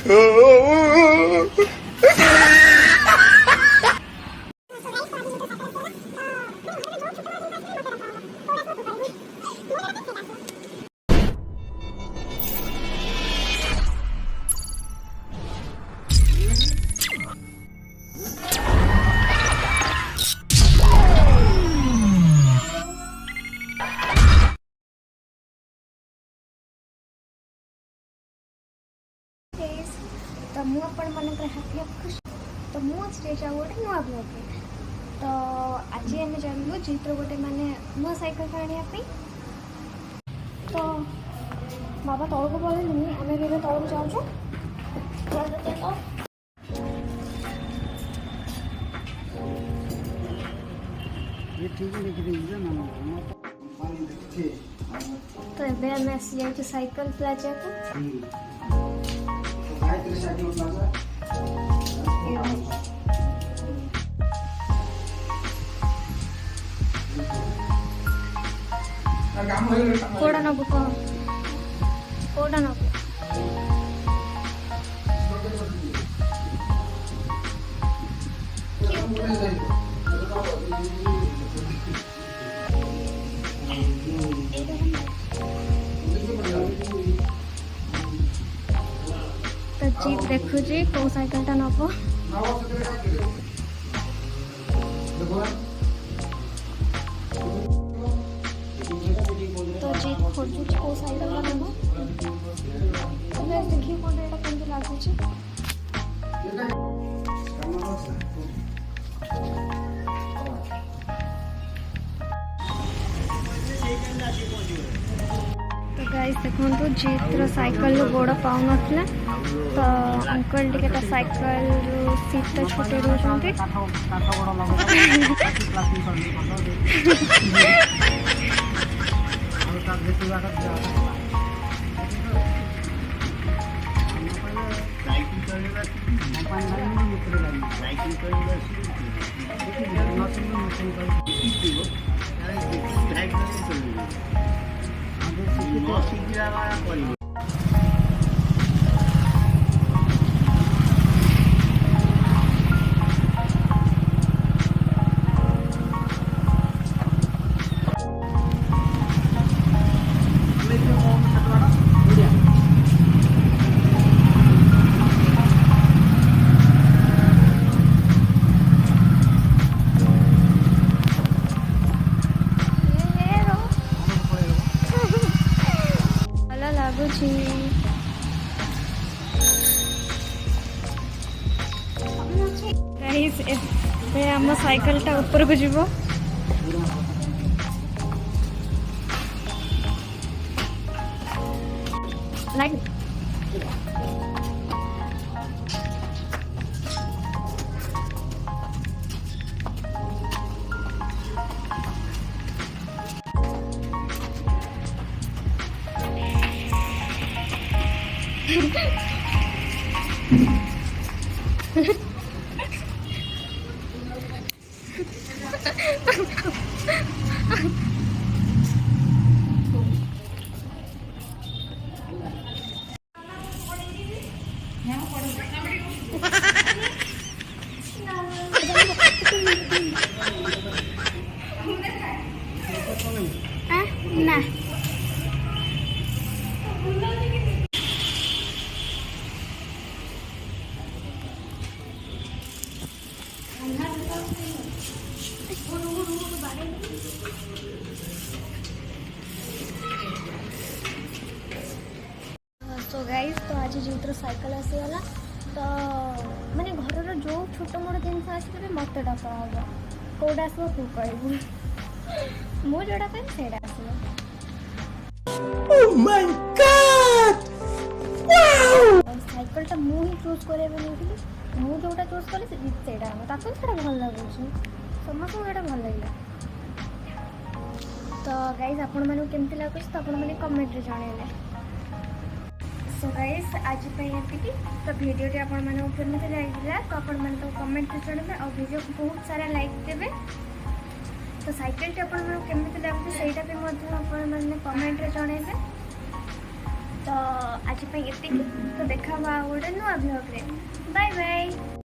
तो मुझे हाथी खुश तो मुझे गोटे नुआ ब्लॉग तो आज आम चलू चित्र गोटे माने नुआ साइकेल आने तो बाबा तौल को पड़े आम भी तौल को जाऊँ तो एबे आम आसी जाऊँ साइकेल प्लाजा को कोड़ा नबु कह कोड़ा नबु तो जीप देखु कौ साइकेल टा नब तो जीप खोजु कौ साइकेल टा नब देखिए कौन एटा केमती लागुची तो गाइस देखो जीत्र साइकेल गोड़ पाऊ ना तो अंकल टिके साइकेल सीट छोटे रोचते आम साइकेल टा ऊपर को जीवो लाइक ना तो गाइस तो आज जीतर साइकेल आसीगला तो माने घर जो छोट मोट जिन आसवे मत डका हम कौटा आसो तू कहबू मु जोड़ा कह से साइकेल मु ही चूज करे मु जोटा चूज कली से भल लगुच समस्त भल लगे तो गाइस आपण मानू केमती लगुच तो आपण माने कमेंट रे जणैले सो गाइस आज ये तो वीडियो टी आपण माने केमती लागिला तो आपण माने तो कमेंट रे जणैबे और वीडियो को बहुत सारा लाइक देबे तो साइकेल टी आपण माने केमती लागुच सेटा पे मध्य आपण माने कमेंट रे जणैबे तो आज एति तो देखा गोटे नुआ ब्लॉग रे बाय बाय।